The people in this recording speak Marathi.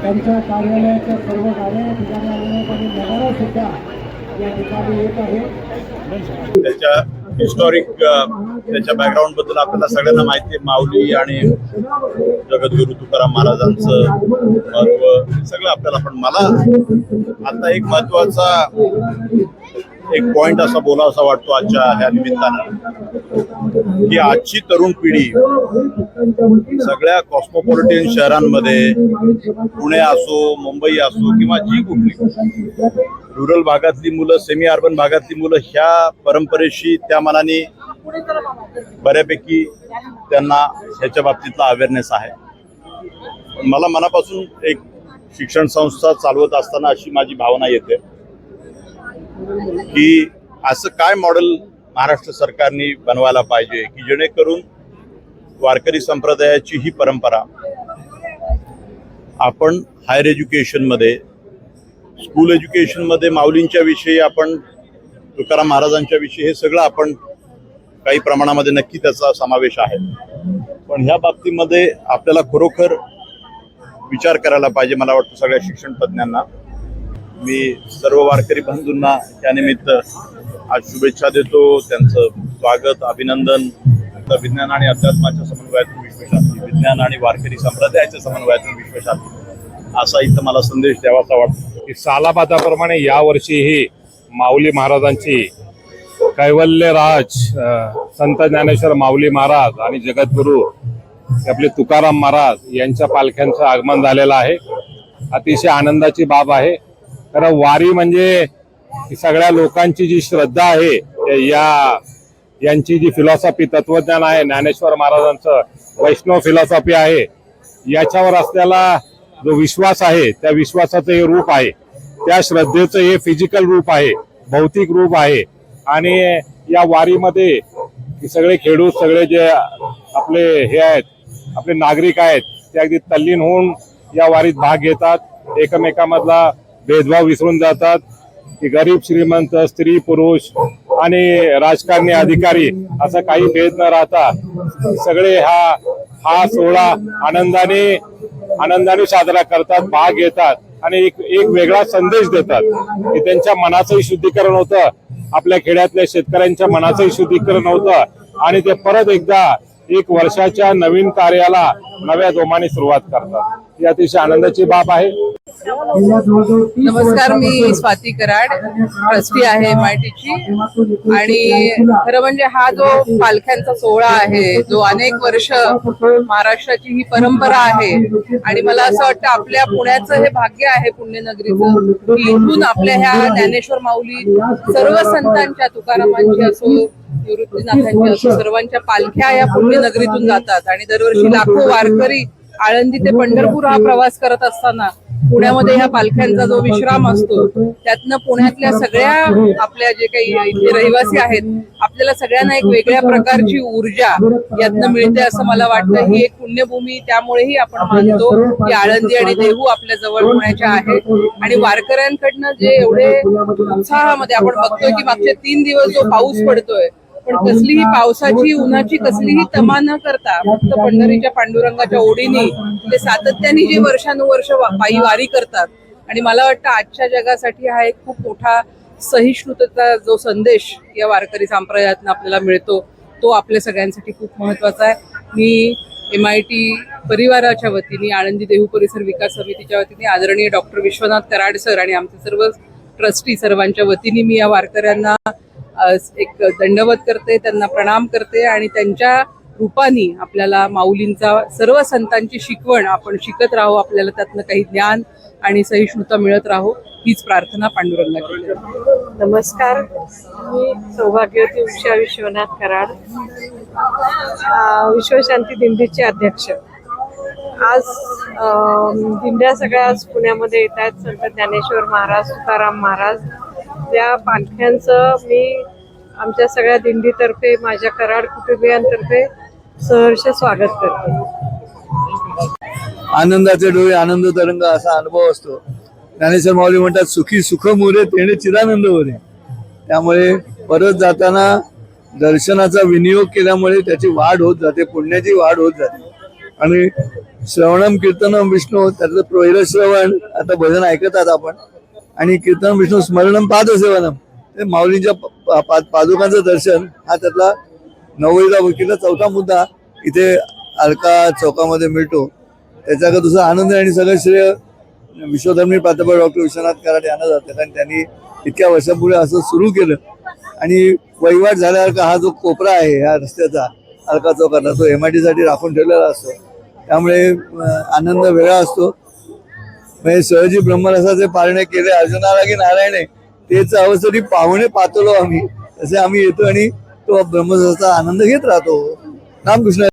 त्यांच्या कार्यालयाच्या सर्व गाड्या ठिकाणी आलेल्या आणि नगारा सुद्धा या ठिकाणी येत आहे. त्याच्या हिस्टॉरिक त्याच्या बॅकग्राऊंड बद्दल आपल्याला सगळ्यांना माहिती आहे. माऊली आणि जगद्गुरु तुकाराम महाराजांचं महत्व सगळं आपल्याला, पण मला आता एक महत्वाचा एक पॉइंट असा बोलावासा वाटतो आजच्या ह्या निमित्तानं, की आजची तरुण पिढी सगळ्या कॉस्मोपॉलिटन शहरांमध्ये, पुणे असो, मुंबई असो किंवा जी कुठली रुरल भागातली मुलं, सेमी अर्बन भागातली मुलं ह्या परंपरेशी त्या मनाने बऱ्यापैकी त्यांना ह्याच्या बाबतीतला अवेअरनेस आहे. मला मनापासून एक शिक्षण संस्था चालवत असताना अशी माझी भावना येते की असं काय मॉडेल महाराष्ट्र सरकारने बनवायला पाहिजे की जेणेकरून वारकरी संप्रदायाची ही परंपरा आपण हायर एज्युकेशनमध्ये, स्कूल एज्युकेशनमध्ये माऊलींच्या विषयी, आपण तुकाराम महाराजांच्या विषयी हे सगळं आपण काही प्रमाणामध्ये नक्की त्याचा समावेश आहे. पण ह्या बाबतीमध्ये आपल्याला खरोखर विचार करायला पाहिजे. मला वाटतं सगळ्या शिक्षण तज्ज्ञांना मी सर्व वारकरी बंधूंना त्यानिमित्त आज शुभेच्छा देतो. त्यांचं स्वागत, अभिनंदन. विज्ञान आणि अध्यात्माच्या समन्वयातून विश्वशांती, विज्ञान आणि वारकरी संप्रदायाच्या समन्वयातून विश्वशांती असा इथं मला संदेश द्यावाचा वाटतो. की सालाबादाप्रमाणे यावर्षीही माऊली महाराजांची कैवल्यराज संत ज्ञानेश्वर माऊली महाराज आणि जगद्गुरू आपले तुकाराम महाराज यांच्या पालख्यांचं आगमन झालेलं आहे. अतिशय आनंदाची बाब आहे. कारण वारी म्हणजे सगळ्या लोकांची जी श्रद्धा आहे, यांची जी फिलॉसॉफी, तत्वज्ञान आहे, ज्ञानेश्वर महाराजांचं वैष्णव फिलॉसॉफी आहे, याच्यावर असलेला जो विश्वास आहे त्या विश्वासाचं हे रूप आहे. त्या श्रद्धेचं हे फिजिकल रूप आहे, भौतिक रूप आहे. आणि या वारीमध्ये सगळे खेडूत, सगळे जे आपले हे आहेत, आपले नागरिक आहेत, ते अगदी तल्लीन होऊन या वारीत भाग घेतात. एकमेकांमधला भेदभाव विसरून जातात. की गरीब श्रीमंत, स्त्री पुरुष आणि राजकारणी अधिकारी असं काही भेद न राहता सगळे हा सोहळा आनंदाने साजरा करतात, भाग घेतात आणि एक वेगळा संदेश देतात की त्यांच्या मनाचंही शुद्धीकरण होतं, आपल्या खेड्यातल्या शेतकऱ्यांच्या मनाचंही शुद्धीकरण होतं आणि ते परत एकदा एक वर्षाच्या नवीन कार्याला नव्या जोमाने सुरुवात करतात. ही अतिशय आनंदाची बाब आहे. नमस्कार, मी स्वाती कराड, ट्रस्टी आहे MITची. आणि खरं म्हणजे हा जो पालख्यांचा सोहळा आहे, जो अनेक वर्ष महाराष्ट्राची ही परंपरा आहे आणि मला असं वाटतं आपल्या पुण्याचं हे भाग्य आहे, पुण्यनगरीचं, की इथून आपल्या ह्या ज्ञानेश्वर माऊली सर्व संतांच्या, तुकारामांची असो, निवृत्तीनाथांची असो, सर्वांच्या पालख्या या पुण्यनगरीतून जातात. आणि दरवर्षी लाखो वारकरी आळंदी ते पंढरपूर हा प्रवास करत असताना पुण्यामध्ये ह्या पालख्यांचा जो विश्राम असतो, त्यातनं पुण्यातल्या सगळ्या आपल्या जे काही इथे रहिवासी आहेत, आपल्याला सगळ्यांना एक वेगळ्या प्रकारची ऊर्जा यातनं मिळते असं मला वाटतं. ही एक पुण्यभूमी त्यामुळेही आपण मानतो की आळंदी आणि देहू आपल्या जवळ पुण्याच्या आहेत. आणि वारकऱ्यांकडनं जे एवढे उत्साहामध्ये आपण बघतोय की मागचे 3 दिवस जो पाऊस पडतोय, पण कसलीही पावसाची, उन्हाची कसलीही तमा न करता फक्त पंढरीच्या पांडुरंगाच्या ओढीने ते सातत्याने जे वर्षानुवर्ष पायी वारी करतात. आणि मला वाटतं आजच्या जगासाठी हा एक खूप मोठा सहिष्णुतेचा जो संदेश या वारकरी संप्रदायातून आपल्याला मिळतो, तो आपल्या सगळ्यांसाठी खूप महत्वाचा आहे. मी MIT परिवाराच्या वतीने, आळंदी देहू परिसर विकास समितीच्या वतीने आदरणीय डॉक्टर विश्वनाथ कराड सर आणि आमचे सर्व ट्रस्टी सर्वांच्या वतीने मी या वारकऱ्यांना एक दंडवत करते, त्यांना प्रणाम करते आणि त्यांच्या रूपाने आपल्याला माऊलींचा, सर्व संतांची शिकवण आपण शिकत राहू, आपल्याला त्यातनं काही ज्ञान आणि सहिष्णुता मिळत राहू, हीच प्रार्थना पांडुरंगाची. नमस्कार, मी सौभाग्यवती उषा विश्वनाथ कराड, विश्वशांती दिंडीचे अध्यक्ष. आज दिंड्या सगळ्या आज पुण्यामध्ये येत आहेत. संत ज्ञानेश्वर महाराज, तुकाराम महाराज, त्या पालख्यांचं मी आमच्या सगळ्या दिंडीतर्फे, माझ्या कराड कुटुंबियांतर्फे सहर्ष स्वागत करते. आनंदाचे डोळे आनंद तरंग असा अनुभव असतो. ज्ञानेश्वर माऊली म्हणतात, सुखी सुख मोरे तेणे चिदानंद होरे. त्यामुळे परत जाताना दर्शनाचा विनियोग केल्यामुळे त्याची वाढ होत जाते, पुण्याची वाढ होत जाते. आणि श्रवणम कीर्तनम विष्णू, त्यातलं पहिलं श्रवण आता भजन ऐकतात आपण, आणि कीर्तन विष्णू स्मरणम पादसेवनम, ते माऊलींच्या पादुकांचं दर्शन हा त्यातला नववीचा भक्तीला चौथा मुद्दा इथे अलका चौकामध्ये मिळतो. त्याचा दुसरा आनंद आणि सगळं श्रेय विश्वधर्मी प्राध्यापक डॉक्टर विश्वनाथ कराड यांना जातं, कारण त्यांनी इतक्या वर्षांपूर्वी असं सुरू केलं. आणि वहिवाट झाल्यावर हा जो कोपरा आहे ह्या रस्त्याचा अलका चौकातला, तो MIT साठी राखून ठेवलेला असतो, त्यामुळे आनंद वेगळा असतो. म्हणजे सहजी ब्रह्मरसाचे पारणे केले अर्जुनाला की नारायणे, तेच अवसरी पाहुणे पातलो आम्ही, तसे आम्ही येतो आणि तो ब्रह्मरसाचा आनंद घेत राहतो. रामकृष्ण.